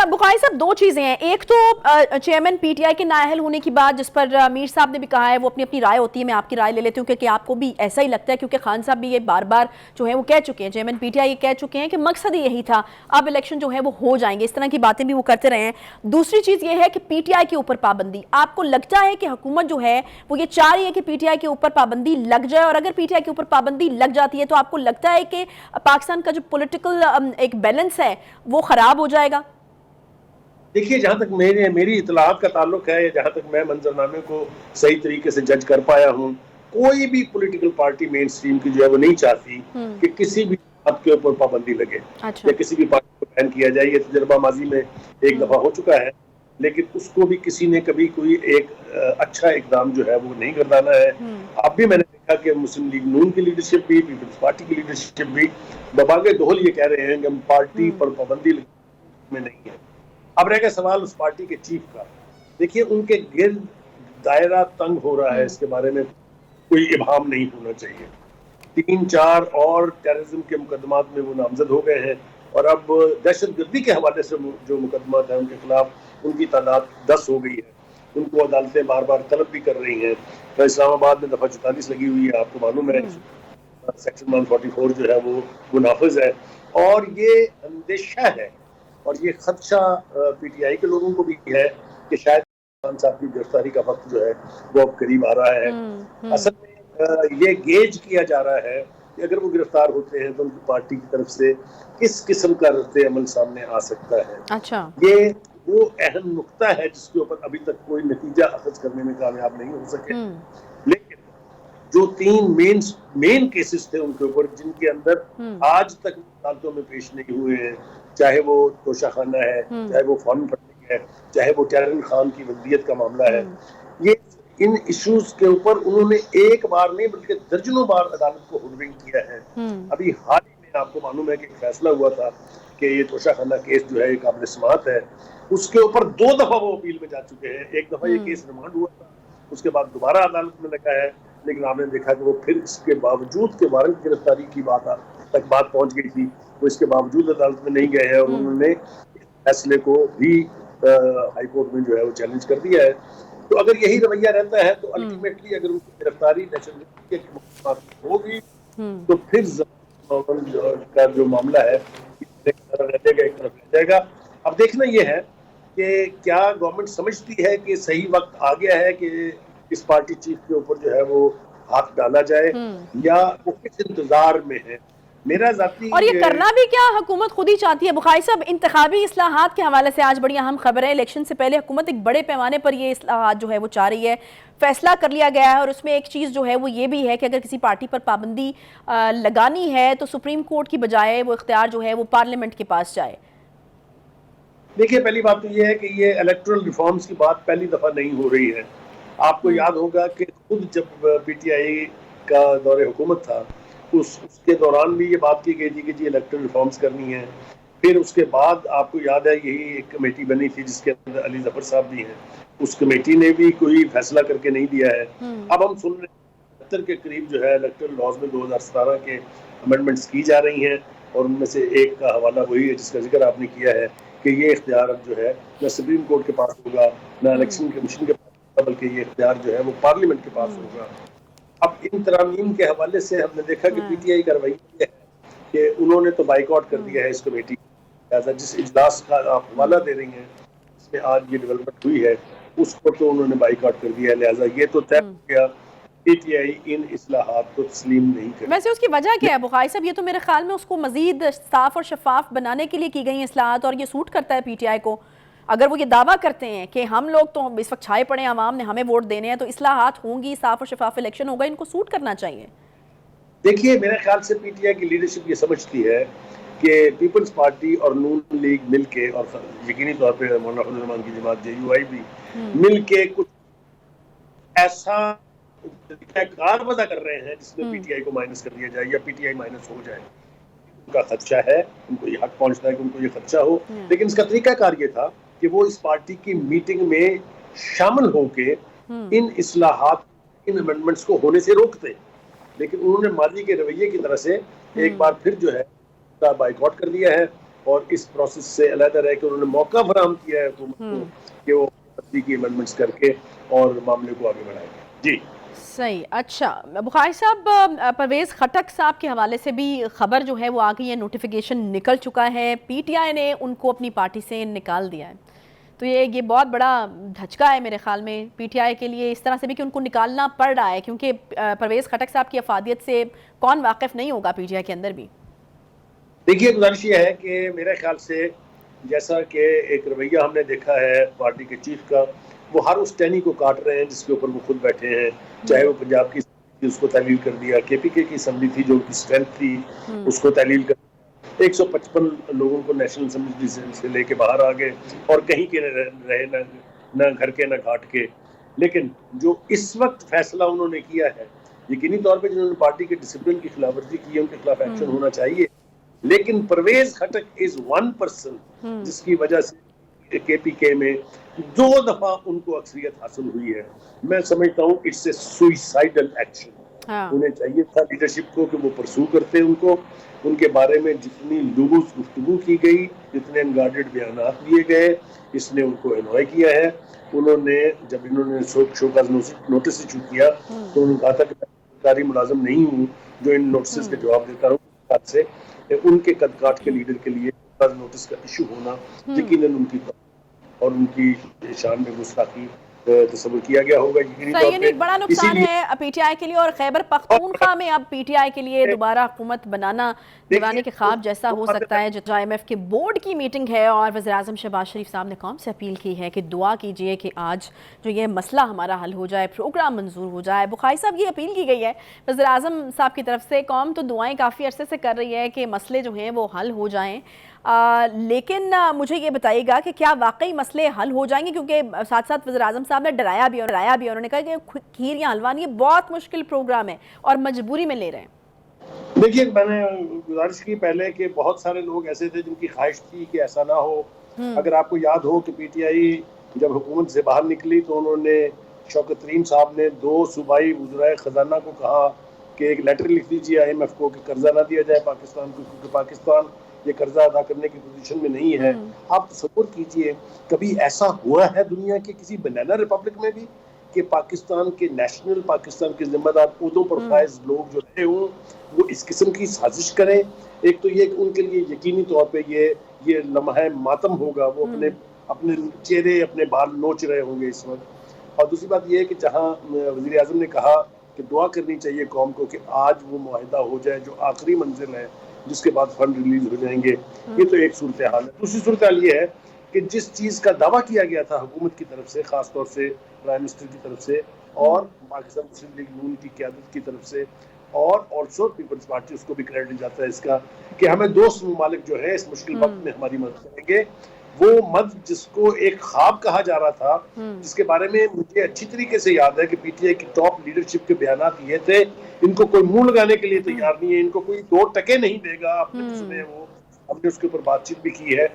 اچھا بخاری صاحب، دو چیزیں ہیں. ایک تو چیئرمین پی ٹی آئی کے نااہل ہونے کی بات، جس پر میر صاحب نے بھی کہا ہے وہ اپنی اپنی رائے ہوتی ہے. میں آپ کی رائے لے لیتی ہوں کہ آپ کو بھی ایسا ہی لگتا ہے، کیونکہ خان صاحب بھی یہ بار بار جو ہے وہ کہہ چکے ہیں، چیئرمین پی ٹی آئی یہ کہہ چکے ہیں کہ مقصد یہی تھا، اب الیکشن جو ہے وہ ہو جائیں گے. اس طرح کی باتیں بھی وہ کرتے رہے ہیں. دوسری چیز یہ ہے کہ پی ٹی آئی کے اوپر پابندی، آپ کو لگتا ہے کہ حکومت جو ہے وہ یہ چاہ رہی ہے کہ پی ٹی آئی کے اوپر پابندی لگ جائے؟ اور اگر پی ٹی آئی کے اوپر پابندی لگ جاتی ہے تو آپ کو لگتا ہے کہ پاکستان کا جو پولیٹیکل ایک بیلنس ہے وہ خراب ہو جائے گا؟ دیکھیے، جہاں تک میری اطلاعات کا تعلق ہے، جہاں تک میں منظرنامے کو صحیح طریقے سے جج کر پایا ہوں، کوئی بھی پولیٹیکل پارٹی مین سٹریم کی جو ہے وہ نہیں چاہتی کہ کسی بھی بات کے اوپر پابندی لگے یا کسی بھی پارٹی کو بین کیا جائے. یہ تجربہ ماضی میں ایک دفعہ ہو چکا ہے، لیکن اس کو بھی کسی نے کبھی کوئی ایک اچھا اقدام جو ہے وہ نہیں گردانا ہے. اب بھی میں نے دیکھا کہ مسلم لیگ نون کی لیڈرشپ بھی، پیپلز پارٹی کی لیڈرشپ بھی ببانگ دہل یہ کہہ رہے ہیں کہ ہم پارٹی پر پابندی میں نہیں ہے. اب رہ گیا سوال اس پارٹی کے چیف کا. دیکھیے، ان کے گرد دائرہ تنگ ہو رہا ہے، اس کے بارے میں کوئی ابہام نہیں ہونا چاہیے. 3-4 اور ٹیررزم کے مقدمات میں وہ نامزد ہو گئے ہیں، اور اب دہشت گردی کے حوالے سے جو مقدمات ہیں ان کے خلاف، ان کی تعداد 10 ہو گئی ہے. ان کو عدالتیں بار بار طلب بھی کر رہی ہیں. اسلام آباد میں دفعہ 44 لگی ہوئی ہے، آپ کو معلوم ہے. سیکشن 144 جو ہے وہ نافذ ہے. اور یہ اندیشہ ہے اور یہ خدشہ پی ٹی آئی کے لوگوں کو بھی ہے کہ شاید خان صاحب کی گرفتاری کا وقت جو ہے وہ اب قریب آ رہا ہے. اصل میں یہ گیج کیا جا رہا ہے کہ اگر وہ گرفتار ہوتے ہیں تو ان کی پارٹی کی طرف سے کس قسم کا رد عمل سامنے آ سکتا ہے. اچھا، یہ وہ اہم نقطہ ہے جس کے اوپر ابھی تک کوئی نتیجہ اخذ کرنے میں کامیاب نہیں ہو سکے. لیکن جو 3 مین کیسز تھے ان کے اوپر، جن کے اندر آج تک عدالتوں میں پیش نہیں ہوئے ہیں، چاہے وہ توشہ خانہ ہے، چاہے وہ فارن فنڈنگ ہے، چاہے وہ ٹیرن خان کی ولدیت کا معاملہ ہے، یہ ان ایشوز کے اوپر انہوں نے ایک بار نہیں بلکہ درجنوں بار عدالت کو ہورنگ کیا ہے. ابھی حال ہی میں آپ کو معلوم ہے کہ ایک فیصلہ ہوا تھا کہ یہ توشہ خانہ کیس جو ہے یہ قابل سماعت ہے. اس کے اوپر 2 دفعہ وہ اپیل میں جا چکے ہیں. ایک دفعہ یہ کیس ریمانڈ ہوا تھا، اس کے بعد دوبارہ عدالت میں لگا ہے، لیکن آپ نے دیکھا کہ وہ پھر اس کے باوجود کہ وارنٹ گرفتاری کی بات تک بات پہنچ گئی تھی، وہ اس کے باوجود عدالت میں نہیں گئے ہیں، اور انہوں نے فیصلے کو بھی ہائی کورٹ میں جو ہے وہ چیلنج کر دیا ہے. تو اگر یہی رویہ رہتا ہے تو الٹیمیٹلی اگر ان کی گرفتاری دہشت گردی کے ہوگی تو پھر کا جو معاملہ ہے ایک طرف رہ جائے گا. اب دیکھنا یہ ہے کہ کیا گورنمنٹ سمجھتی ہے کہ صحیح وقت آ گیا ہے کہ اس پارٹی چیف کے اوپر جو ہے وہ ہاتھ ڈالا جائے، یا وہ کس انتظار میں ہے. میرا ذاتی اور یہ کرنا بھی کیا حکومت خود ہی چاہتی ہے؟ بخاری صاحب، انتخابی اصلاحات کے حوالے سے آج بڑی اہم خبر ہے. الیکشن سے پہلے حکومت ایک بڑے پیمانے پر یہ اصلاحات جو ہے وہ چاہ رہی ہے. فیصلہ کر لیا گیا ہے، اور اس میں ایک چیز جو ہے وہ یہ بھی ہے کہ اگر کسی پارٹی پر پابندی لگانی ہے تو سپریم کورٹ کی بجائے وہ اختیار جو ہے وہ پارلیمنٹ کے پاس جائے. دیکھیے، پہلی بات تو یہ ہے کہ یہ الیکٹرل ریفارمز کی بات پہلی دفعہ نہیں ہو رہی ہے. آپ کو یاد ہوگا کہ خود جب پی ٹی آئی کا دور حکومت تھا اس کے دوران بھی یہ بات کی گئی تھی کہ جی الیکٹرل ریفارمز کرنی ہے. پھر اس کے بعد آپ کو یاد ہے یہی ایک کمیٹی بنی تھی جس کے اندر علی ظفر صاحب بھی ہیں. اس کمیٹی نے بھی کوئی فیصلہ کر کے نہیں دیا ہے. اب ہم سن رہے ہیں 70 کے قریب جو ہے الیکٹرل لاز میں 2017 کے امینڈمنٹس کی جا رہی ہیں، اور ان میں سے ایک کا حوالہ وہی ہے جس کا ذکر آپ نے کیا ہے کہ یہ اختیار جو ہے نہ سپریم کورٹ کے پاس ہوگا نہ الیکشن کمیشن کے پاس ہوگا، بلکہ یہ اختیار جو ہے وہ پارلیمنٹ کے پاس ہوگا. اب ان ترامیم کے حوالے سے ہم نے دیکھا کہ پی ٹی آئی کا رویہ یہ ہے کہ انہوں نے تو بائیک آؤٹ کر دیا ہے اس کمیٹی. لہٰذا جس اجلاس کا آپ حوالہ دے رہی ہیں جس میں آج یہ ڈیولپمنٹ ہوئی ہے اس کو تو انہوں نے بائیک آؤٹ کر دیا ہے. لہٰذا یہ تو طے ہو گیا پی ٹی آئی ان اصلاحات کو تسلیم نہیں کرے. ویسے اس کی وجہ کیا ہے بخاری صاحب؟ یہ تو میرے خیال میں اس کو مزید صاف اور شفاف بنانے کے لیے کی گئی اصلاحات، اور یہ سوٹ کرتا ہے پی ٹی آئی کو. اگر وہ یہ دعویٰ کرتے ہیں کہ ہم لوگ تو اس وقت چھائے پڑے عوام نے ہمیں ووٹ دینے ہیں، تو اصلاحات ہوں گی، صاف اور شفاف الیکشن ہوگا، ان کو سوٹ کرنا چاہیے. دیکھیے، میرے خیال سے پی ٹی آئی کی لیڈرشپ یہ سمجھتی ہے کہ پیپلز پارٹی اور نون لیگ مل کے، اور یقینی طور پہ مولانا فضل الرحمان کی جماعت جے یو آئی بھی مل کے کچھ ایسا کار وضع کر رہے ہیں جس میں پی ٹی آئی کو مائنس کر دیا جائے یا پی ٹی آئی مائنس ہو جائے. ان کا خدشہ ہے، ان کو یہ حق پہنچتا ہے کہ ان کو یہ خدشہ ہو، لیکن اس کا طریقہ کار یہ تھا کہ وہ اس پارٹی کی میٹنگ میں شامل ہو کے ان اصلاحات، ان امینڈمنٹس کو ہونے سے روکتے. لیکن انہوں نے ماضی کے رویے کی طرح سے ایک بار پھر جو ہے بائیک آؤٹ کر دیا ہے. اور اس پروسیس سے علیحدہ رہ کے انہوں نے موقع فراہم کیا ہے حکومت کو کہ وہ کی امینڈمنٹس کر کے اور معاملے کو آگے بڑھائیں. جی صحیح. اچھا بخاری صاحب، پرویز خٹک صاحب کے حوالے سے بھی خبر جو ہے وہ آ گئی ہے، نوٹیفیکیشن نکل چکا ہے، پی ٹی آئی نے ان کو اپنی پارٹی سے نکال دیا ہے. تو یہ بہت بڑا دھچکا ہے میرے خیال میں پی ٹی آئی کے لیے، اس طرح سے بھی کہ ان کو نکالنا پڑ رہا ہے، کیونکہ پرویز خٹک صاحب کی افادیت سے کون واقف نہیں ہوگا پی ٹی آئی کے اندر بھی. دیکھیے گزارش یہ ہے کہ میرے خیال سے جیسا کہ ایک رویہ ہم نے دیکھا ہے پارٹی کے چیف کا، وہ ہر اس ٹہنی کو کاٹ رہے ہیں جس کے اوپر وہ خود بیٹھے ہیں، چاہے وہ پنجاب کی اس کو تحلیل کر دیا، کے پی کے کی اسمبلی تھی جو ان کی اسٹرینتھ تھی اس کو تحلیل کر دیا، 155 لوگوں کو نیشنل اسمبلی سے لے کے باہر آ گئے اور کہیں کے رہے نہ گھر کے نہ گھاٹ کے. لیکن جو اس وقت فیصلہ انہوں نے کیا ہے، یقینی طور پہ جنہوں نے پارٹی کے ڈسپلن کی خلاف ورزی کی ہے ان کے خلاف ایکشن ہونا چاہیے. لیکن Pervez Khattak is one person جس کی وجہ سے کے پی کے میں 2 دفعہ ان کو اکثریت حاصل ہوئی ہے. میں سمجھتا ہوں اٹس اے سوئسائڈل ایکشن. انہیں چاہیے تھا لیڈرشپ کو کہ وہ پرسو کرتے ان کے بارے میں جتنی لوس گفتگو کی گئی، جتنے انگارڈڈ بیانات دیے گئے، اس نے ان کو انوائے کیا ہے. انہوں نے شو کا نوٹس ایشو کیا تو انہوں نے کہا تھا کہ میں سرکاری ملازم نہیں ہوں جو ان نوٹسز کے جواب دیتا ہوں. سے ان کے قد کاٹ کے لیڈر کے لیے نوٹس کا ایشو ہونا یقیناً ان کی اور ان کی شان میں گستاخی تصور کیا گیا ہوگا. صحیح، ایک بڑا نقصان ہے پی ٹی آئی کے لیے، اور خیبر پختونخوا میں اب پی ٹی آئی کے لیے دوبارہ حکومت بنانا دیوانے کے خواب جیسا ہو سکتا ہے. جو آئی ایم ایف کے بورڈ کی میٹنگ ہے اور وزیراعظم شہباز شریف صاحب نے قوم سے اپیل کی ہے کہ دعا کیجئے کہ آج جو یہ مسئلہ ہمارا حل ہو جائے، پروگرام منظور ہو جائے. بخاری صاحب یہ اپیل کی گئی ہے وزیراعظم صاحب کی طرف سے، قوم تو دعائیں کافی عرصے سے کر رہی ہے کہ مسئلے جو ہیں وہ حل ہو جائیں، لیکن مجھے یہ بتائیے گا کہ کیا واقعی مسئلے حل ہو جائیں گے؟ کیونکہ ساتھ ساتھ وزیراعظم صاحب نے ڈرایا بھی، انہوں نے کہا کہ کھیر یا حلوہ نہیں، یہ بہت مشکل پروگرام ہے اور مجبوری میں لے رہے ہیں. دیکھیے میں نے گزارش کی پہلے کہ بہت سارے لوگ ایسے تھے جن کی خواہش تھی کہ ایسا نہ ہو. اگر آپ کو یاد ہو کہ پی ٹی آئی جب حکومت سے باہر نکلی تو انہوں نے شوکت ترین صاحب نے 2 صوبائی وزرائے خزانہ کو کہا کہ ایک لیٹر لکھ دیجیے آئی ایم ایف کو کہ قرضہ نہ دیا جائے پاکستان کو، کیونکہ پاکستان یہ قرضہ ادا کرنے کی پوزیشن میں نہیں ہے. آپ تصور کیجئے کبھی ایسا ہوا ہے دنیا کے کسی بنانا ریپبلک میں بھی کہ پاکستان کے نیشنل، پاکستان کے ذمہ دار عہدوں پر فائز لوگ جو رہے ہوں وہ اس قسم کی سازش کریں؟ ایک تو یہ کہ ان کے لیے یقینی طور پہ یہ لمحہ ماتم ہوگا، وہ اپنے چہرے اپنے بال نوچ رہے ہوں گے اس وقت. اور دوسری بات یہ ہے کہ جہاں وزیر اعظم نے کہا کہ دعا کرنی چاہیے قوم کو کہ آج وہ معاہدہ ہو جائے جو آخری منزل ہے جس کے بعد فنڈ ریلیز ہو جائیں گے. یہ تو ایک صورتحال ہے. دوسری صورتحال یہ ہے کہ جس چیز کا دعویٰ کیا گیا تھا حکومت کی طرف سے، خاص طور سے پرائم منسٹر کی طرف سے اور پاکستان مسلم لیگ نون کی قیادت کی طرف سے، اور آلسو پیپلز پارٹی، اس کو بھی کریڈٹ جاتا ہے اس کا کہ ہمیں دوست ممالک جو ہے اس مشکل وقت میں ہماری مدد کریں گے. وہ مدد جس کو ایک خواب کہا جا رہا تھا، جس کے بارے میں مجھے اچھی طریقے سے یاد ہے کہ پی ٹی آئی کی ٹاپ لیڈرشپ کے بیانات یہ تھے ان کو کوئی منہ لگانے کے لیے تیار نہیں ہے، ان کو کوئی 2 ٹکے نہیں دے گا. آپ نے سنے وہ، ہم نے اس کے اوپر بات چیت بھی کی ہے.